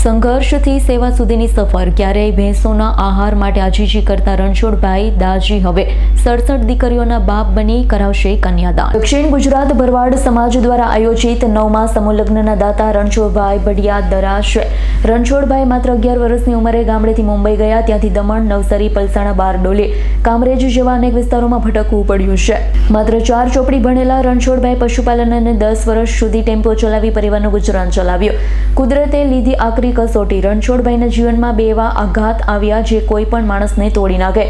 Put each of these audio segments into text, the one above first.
સંઘર્ષથી સેવા સુધીની સફર ક્યારેય ભેંસોના આહાર માટે આજીજી કરતા રણછોડભાઈ દાજી હવે 67 દીકરીઓના બાપ બની કરાવશે કન્યાદાન। દક્ષિણ ગુજરાત ભરવાડ સમાજ દ્વારા આયોજિત 9મા સમૂહ લગ્નના દાતા રણછોડભાઈ બઢિયા દરાશે। રણછોડભાઈ માત્ર 11 વર્ષની ઉંમરે ગામડેથી મુંબઈ ગયા, ત્યાંથી દમણ, નવસારી, પલસાણા, બારડોલી, કામરેજ જેવા અનેક વિસ્તારોમાં ભટકવું પડ્યું છે। માત્ર 4 ચોપડી ભણેલા રણછોડભાઈ પશુપાલન અને 10 વર્ષ સુધી ટેમ્પો ચલાવી પરિવારનું ગુજરાન ચલાવ્યું। કુદરતે લીધી આકરી कसोटी। रणछोड़भाईના જીવનમાં બે એવા આઘાત આવ્યા જે કોઈ પણ માણસને તોડી નાખે।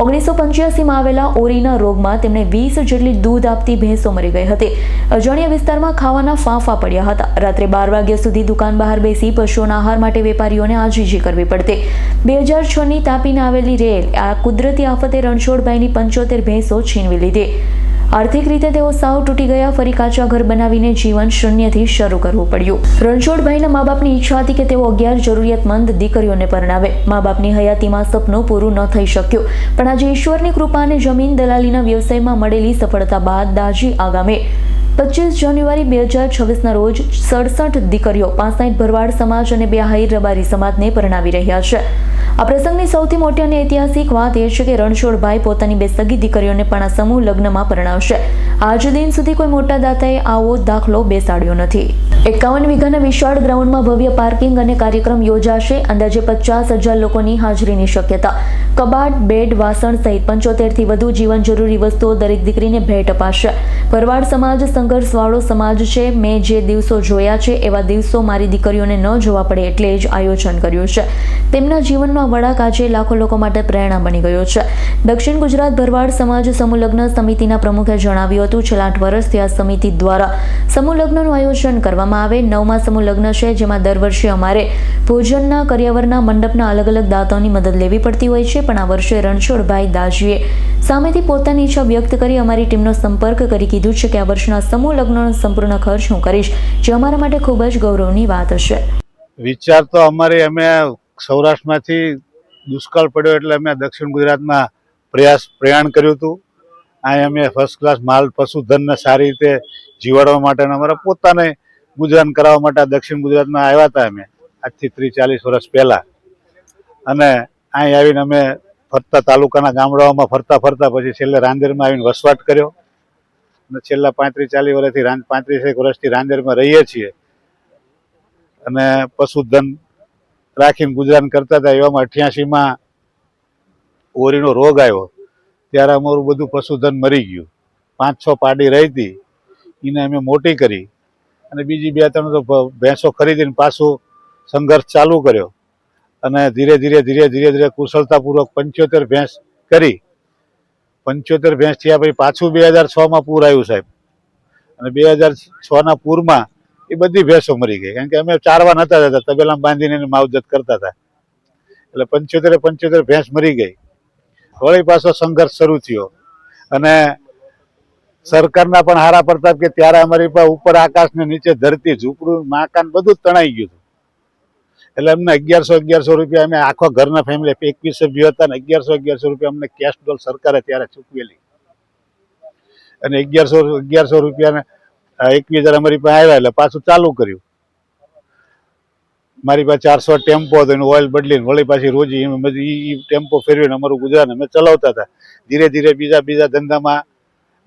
1985 માં આવેલા ઓરીના રોગમાં તેમને 20 જેટલી દૂધ આપતી ભેંસો મરી ગઈ હતી। અજાણ્યા વિસ્તારમાં ખાવાના ફાંફા પડ્યા હતા। રાત્રે 12 વાગ્યા સુધી દુકાન બહાર બેસી પશુઓના આહાર માટે વેપારીઓને આજીજી કરવી પડતી। 2006ની તાપીને આવેલી રેલ આ કુદરતી આફતે રણછોડભાઈની 75 ભેંસો છીનવી લીધી। आर्थिक रीते तेओ साव तूटी गया। फरी काचा घर बनावीने जीवन शून्यथी शरू करवुं पड्युं। रणछोड़भाईना माँ बापनी इच्छा हती के तेओ 11 जरूरियातमंद दीकरीओने परणावे। माँ बापनी हयातीमां सपनुं पूरुं न थई शक्युं, पण आज ईश्वरनी कृपा अने जमीन दलालीना व्यवसायमां मळेली सफलता बाद दाजी आगामी 25 जान्युआरी 2026 रोज 67 दीकरीओ 65 भरवाड़ समाज और 2 हाईर रबारी समाज ने परणावी रह्या छे। आ प्रसंगनी सौथी मोटी और ऐतिहासिक बात ए छे के रणछोड़भाई पोतानी 2 सगी दीकरीओने पण आ समूह लग्नमा परणावशे। आज दिन सुधी कोई मोटा दाताए आवो दाखलो बेसाड्यो नथी। 51 वीघाना विशाळ ग्राउंडमां भव्य पार्किंग और कार्यक्रम योजाशे। अंदाजे 50,000 लोकोनी हाजरीनी शक्यता। कबाट, बेड, वासण सहित 75 थी वधु जीवन जरूरी वस्तुओ दरेक दीकरीने भेट अपाशे। भरवाड़ समाज संघर्षवाळो समाज छे। मैं जे दिवसो जोया छे एवा दिवसो मारी दीकरीओने न जोवा पड़े एटले ज आयोजन कर्युं छे। तेमना जीवननो वळाक आजे लाखो लोको माटे प्रेरणा बनी गयो छे। दक्षिण गुजरात भरवाड़ समाज समूह लग्न समितिना प्रमुखे जणाव्युं हतुं 8 वर्षथी आ समिति द्वारा समूह लग्ननुं आयोजन करवामां आवे। 9मा समूह लग्न छे, जेमां दर वर्षे अमारे भोजनना, करियावरना, मंडपना अलग अलग दाताओनी मदद लेवी पड़ती होय छे, पण आ वर्षे रणछोड़भाई दाजीए सामेथी पोतानी इच्छा व्यक्त करी अमारी टीमनो संपर्क करी कीधुं छे के आ वर्षना समूह लग्ननो संपूर्ण खर्च हूँ करीश, जे अमारा माटे खूब ज गौरवनी वात हशे। विचार तो अमारे अमे सौराष्ट्रमांथी दुष्काळ पड्यो एटले अमे दक्षिण गुजरातमां प्रयाण कर्युं हतुं। અહીં અમે ફર્સ્ટ ક્લાસ માલ પશુધનને સારી રીતે જીવાડવા માટે અને અમારા પોતાને ગુજરાન કરાવવા માટે દક્ષિણ ગુજરાતમાં આવ્યા હતા અમે આજથી 30-40 વર્ષ પહેલાં। અને અહીં આવીને અમે ફરતા તાલુકાના ગામડાઓમાં ફરતા ફરતા પછી છેલ્લે રાંદેરમાં આવીને વસવાટ કર્યો અને છેલ્લા 35-40 વર્ષથી 35 વર્ષથી રાંદેરમાં રહીએ છીએ અને પશુધન રાખીને ગુજરાન કરતા હતા। એવામાં 88માં ઓરીનો રોગ આવ્યો ત્યારે અમારું બધું પશુધન મરી ગયું। 5-6 પાડી રહી હતી એને અમે મોટી કરી અને બીજી 2-3 તો ભેંસો ખરીદીને પાછું સંઘર્ષ ચાલુ કર્યો અને ધીરે ધીરે કુશળતાપૂર્વક 75 ભેંસ કરી। 75 ભેંસ થયા પછી પાછું 2006માં પૂર આવ્યું સાહેબ, અને 2006ના પૂરમાં એ બધી ભેંસો મરી ગઈ કારણ કે અમે ચારવા નતા જતા, તબેલામાં બાંધીને એને માવજત કરતા હતા એટલે 75 ભેંસ મરી ગઈ। વળી પાછો સંઘર્ષ શરૂ થયો અને સરકારના પણ હારા પ્રતાપ કે ત્યારે અમારી પાસે ઉપર આકાશ ને નીચે ધરતી, ઝૂંપડું, મકાન બધું તણાઈ ગયું હતું એટલે અમને 1100 રૂપિયા અમે આખો ઘરના ફેમિલી 21 સભ્યો હતા ને 1100 રૂપિયા અમને કેશ ડોલ સરકારે ત્યારે ચૂકવેલી અને 1100 રૂપિયા 21,000 અમારી પાસે આવ્યા એટલે પાછું ચાલુ કર્યું। મારી પાસે 400 ટેમ્પો હતો, એનું ઓઇલ બદલીને વળી પાછી રોજી એ ટેમ્પો ફેરવીને અમારું ગુજરાન અમે ચલાવતા હતા। ધીરે ધીરે બીજા ધંધામાં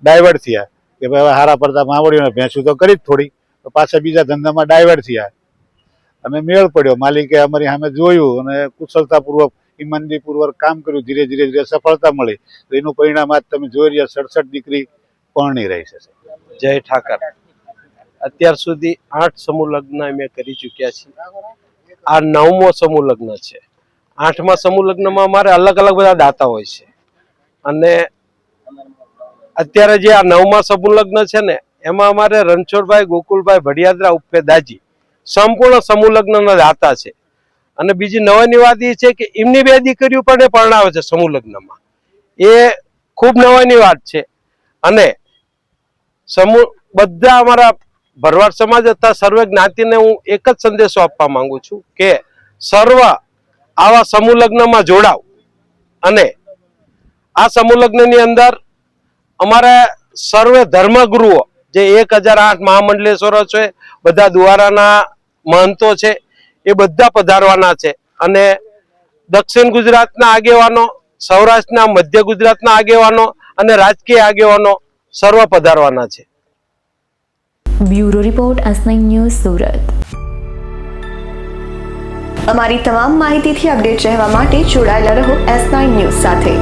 ડાયવર્ટ થયા કે ભાઈ હવે હારા પડતા આવડ્યું, ભેંસું તો કરી જ થોડી, પાછા બીજા ધંધામાં ડાયવર્ટ થયા અને મેળ પડ્યો। માલિકે અમારી સામે જોયું અને કુશળતાપૂર્વક ઈમાનદારીપૂર્વક કામ કર્યું। ધીરે ધીરે સફળતા મળી તો એનું પરિણામ આજ તમે જોઈ રહ્યા 67 દીકરી પરણી રહી છે। જય ઠાકર। અત્યાર સુધી 8 સમૂહ લગ્ન અમે કરી ચૂક્યા છીએ। આ 9મો સમૂહ લગ્ન છે। 8મા સમૂહ લગ્નમાં અમારે અલગ અલગ બધા દાતા હોય છે અને અત્યારે જે આ 9મા સમૂહ લગ્ન છે ને એમાં અમારે રણછોડભાઈ ગોકુલભાઈ ભડિયાદરા ઉર્ફે દાજી સંપૂર્ણ સમૂહ લગ્નના દાતા છે। અને બીજી નવાની વાત એ છે કે એમની 2 દીકરીઓ પણ પરણાવે છે સમૂહ લગ્નમાં, એ ખૂબ નવાની વાત છે। અને સમૂહ બધા અમારા ભરવાડ સમાજ તથા સર્વે જ્ઞાતિને હું એક જ સંદેશો આપવા માંગુ છું કે સર્વ આવા સમૂહ લગ્નમાં જોડાવ અને આ સમૂહ લગ્નની અંદર અમારે સર્વે ધર્મગુરુઓ જે 1008 મહામંડલેશ્વરો છે, બધા દ્વારાના મહંતો છે, એ બધા પધારવાના છે અને દક્ષિણ ગુજરાતના આગેવાનો, સૌરાષ્ટ્રના, મધ્ય ગુજરાતના આગેવાનો અને રાજકીય આગેવાનો સર્વ પધારવાના છે. Bureau report S9 news Surat. અમારી તમામ માહિતીથી અપડેટ રહેવા માટે જોડાયેલા રહો S9 ન્યૂઝ સાથે.